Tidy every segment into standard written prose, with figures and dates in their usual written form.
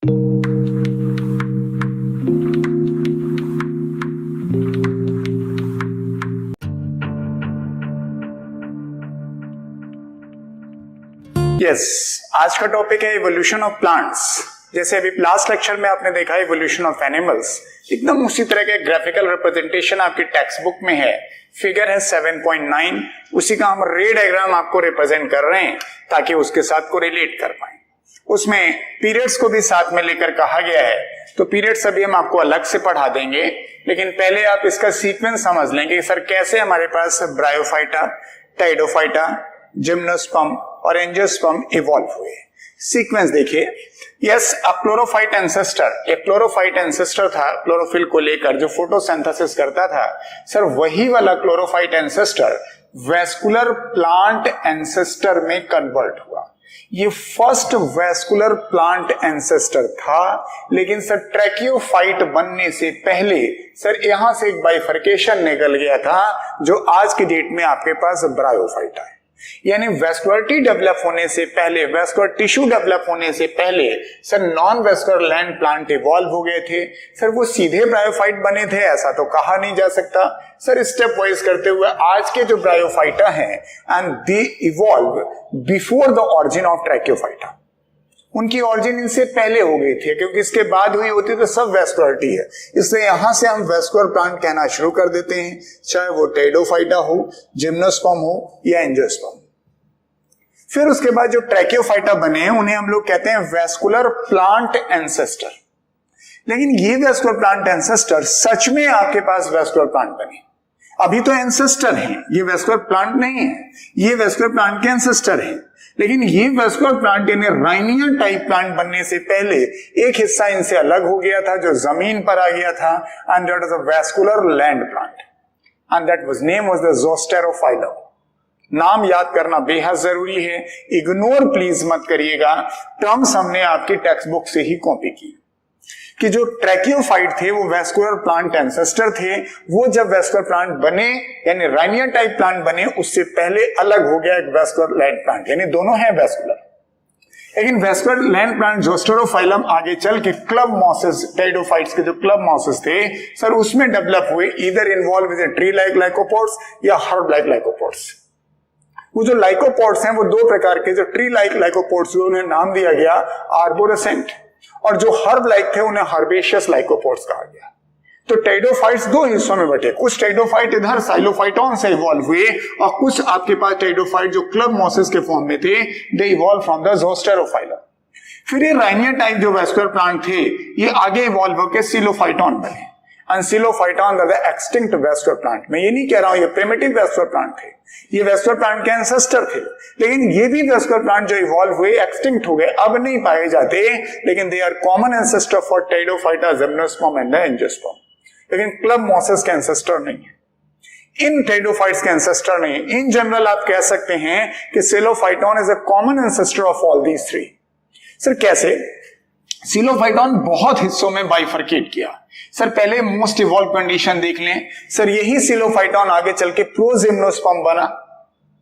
आज का टॉपिक है इवोल्यूशन ऑफ प्लांट्स। जैसे अभी लास्ट लेक्चर में आपने देखा इवोल्यूशन ऑफ एनिमल्स, एकदम उसी तरह के ग्राफिकल रिप्रेजेंटेशन आपकी टेक्स्ट बुक में है। फिगर है 7.9, उसी का हम रे डायग्राम आपको रिप्रेजेंट कर रहे हैं ताकि उसके साथ को रिलेट कर पाए। उसमें पीरियड्स को भी साथ में लेकर कहा गया है, तो पीरियड्स अभी हम आपको अलग से पढ़ा देंगे, लेकिन पहले आप इसका सीक्वेंस समझ लेंगे सर कैसे हमारे पास ब्रायोफाइटा, टाइडोफाइटा, जिम्नोस्पर्म और एंजियोस्पर्म इवॉल्व हुए। सीक्वेंस देखिए। यस, अ क्लोरोफाइट एंसेस्टर, एक क्लोरोफाइट एंसेस्टर था क्लोरोफिल को लेकर जो फोटोसिंथेसिस करता था। सर वही वाला chlorophyte ancestor vascular plant ancestor में कन्वर्ट हुआ। ये फर्स्ट वेस्कुलर प्लांट एंसेस्टर था, लेकिन सर ट्रैकियोफाइट बनने से पहले सर यहां से एक बाइफर्केशन निकल गया था जो आज की डेट में आपके पास ब्रायोफाइटा है। यानी वेस्कुलरिटी डेवलप होने से पहले, वेस्कुलर टिश्यू डेवलप होने से पहले sir non vascular land plant evolve हो गए थे। सर वो सीधे ब्रायोफाइट बने थे ऐसा तो कहा नहीं जा सकता। सर स्टेप वाइज करते हुए आज के जो ब्रायोफाइटा हैं and they evolve before the origin of tracheophyta, उनकी ऑरिजिन इनसे पहले हो गई थी, क्योंकि इसके बाद हुई होती तो सब वेस्कुलरिटी है, इसलिए यहां से हम वेस्कुलर प्लांट कहना शुरू कर देते हैं, चाहे वो टाइडोफाइटा हो, जिम्नोस्पर्म हो या एंजियोस्पर्म। फिर उसके बाद जो ट्रैकियोफाइटा बने उन्हें हम लोग कहते हैं वेस्कुलर प्लांट एंसेस्टर। लेकिन ये वेस्कुलर प्लांट एंसेस्टर सच में आपके पास वेस्कुलर प्लांट बने, अभी तो एंसेस्टर हैं, ये वेस्कुलर प्लांट नहीं है, ये वेस्कुलर प्लांट के एंसेस्टर हैं। लेकिन ये वेस्कुलर प्लांट यानी राइनियन टाइप प्लांट बनने से पहले एक हिस्सा इनसे अलग हो गया था जो जमीन पर आ गया था, and that was a vascular land plant and that was name was the zosterophyllum. नाम याद करना बेहद जरूरी है, इग्नोर प्लीज मत करिएगा, टर्म्स हमने आपकी टेक्स्ट बुक से ही कॉपी की। कि जो ट्रैकियोफाइट थे वो वेस्कुलर प्लांट एंसेस्टर थे, वो जब वेस्कुलर प्लांट बने यानी राइनियन टाइप प्लांट बने उससे पहले अलग हो गया एक वेस्कुलर लैंड प्लांट, यानी दोनों हैं वेस्कुलर। लेकिन वेस्कुलर लैंड प्लांट ज़ोस्टेरोफाइलम आगे चल के क्लब मॉसेस, टाइडोफाइट्स के जो क्लब मॉसेस थे सर उसमें डेवलप हुए, इधर इन्वॉल्व विद ट्री लाइक लाइकोपोड्स या हर्ब लाइक लाइकोपोड्स। वो जो लाइकोपोड्स हैं वो दो प्रकार के, जो ट्री लाइक लाइकोपोड्स उन्हें नाम दिया गया आर्बोरेसेंट, और जो हर्ब लाइक थे उन्हें हर्बेशियस लाइकोपोड्स कहा गया। तो टाइडोफाइट्स दो हिस्सों में बटे, कुछ टाइडोफाइट इधर साइलोफाइटॉन से इवॉल्व हुए और कुछ आपके पास टाइडोफाइट जो क्लब मॉसेस के फॉर्म में थे they evolve from the zosterophyllum. फिर ये राइनियन टाइप जो वेस्कुलर प्लांट थे ये आगे इवॉल्व होकर सिलोफाइटॉन बने, and psilophyton the extinct vascular plant. मैं ये नहीं कह रहा हूं ये प्रिमिटिव वेस्कुलर प्लांट थे, ये वेस्कुलर प्लांट के एंसेस्टर थे, लेकिन ये भी वेस्कुलर प्लांट जो इवॉल्व हुए एक्सटिंक्ट हो गए, अब नहीं पाए जाते, लेकिन they are common ancestor for pteridophyta, gymnosperm and angiosperm. लेकिन क्लब मॉसेस के एंसेस्टर नहीं है, इन टाइडोफाइट्स के एंसेस्टर नहीं है। इन जनरल आप कह सकते हैं कि psilophyton is a common ancestor of all these three. Sir कैसे? सिलोफाइटॉन बहुत हिस्सों में बाइफर्केट किया। सर पहले मोस्ट इवॉल्व कंडीशन देख लें। सर यही सिलोफाइटॉन आगे चल के प्रोजिम्नोस्पर्म बना,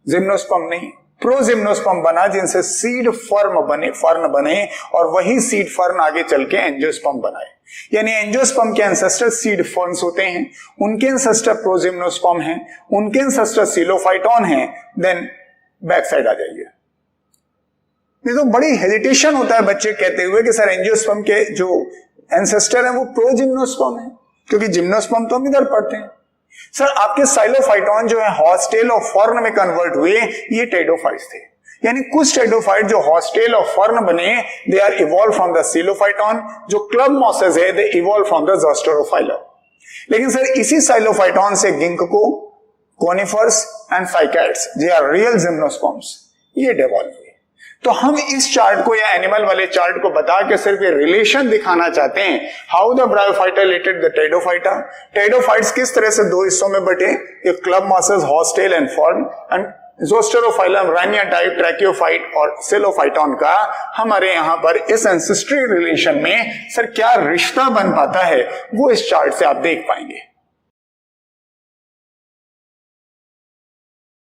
जिम्नोस्पर्म नहीं, प्रोजिम्नोस्पर्म बना, जिनसे सीड फर्न बने और वही सीड फर्न आगे चल के एंजियोस्पर्म बनाए। यानी एंजियोस्पर्म के एंसेस्टर सीड फर्न्स होते हैं, उनके एंसेस्टर प्रोजिम्नोस्पर्म हैं, उनके एंसेस्टर सिलोफाइटॉन हैं। देन बैक साइड आ जाइए। ये तो बड़ी हेजिटेशन होता है बच्चे कहते हुए कि सर एंजियोस्पर्म के जो एंसेस्टर है वो प्रोजिम्नोस्पर्म है, क्योंकि जिम्नोस्पर्म तो हम इधर पढ़ते हैं। सर आपके साइलोफाइटॉन जो है हॉस्टेल और फर्न में कन्वर्ट हुए, ये टाइडोफाइट्स थे। यानी कुछ टाइडोफाइट जो हॉस्टेल और फर्न बने they are evolve from the psilophyton, जो क्लब मॉसेस है they evolve from the zosterophyllum. लेकिन सर इसी साइलोफाइटॉन से ginkgo, conifers and cycads they are real gymnosperms, ये डेवलप हुए। तो हम इस चार्ट को या एनिमल वाले चार्ट को बता के सिर्फ ये रिलेशन दिखाना चाहते हैं, how the bryophyta related the pteridophyta. Pteridophytes किस तरह से दो हिस्सों में बटे, एक club mosses, horsetail and fern, and zosterophyllum, rhynian type, tracheophyte और सिलोफाइटॉन का हमारे यहां पर इस एंसेस्ट्री रिलेशन में सर क्या रिश्ता बन पाता है वो इस चार्ट से आप देख पाएंगे।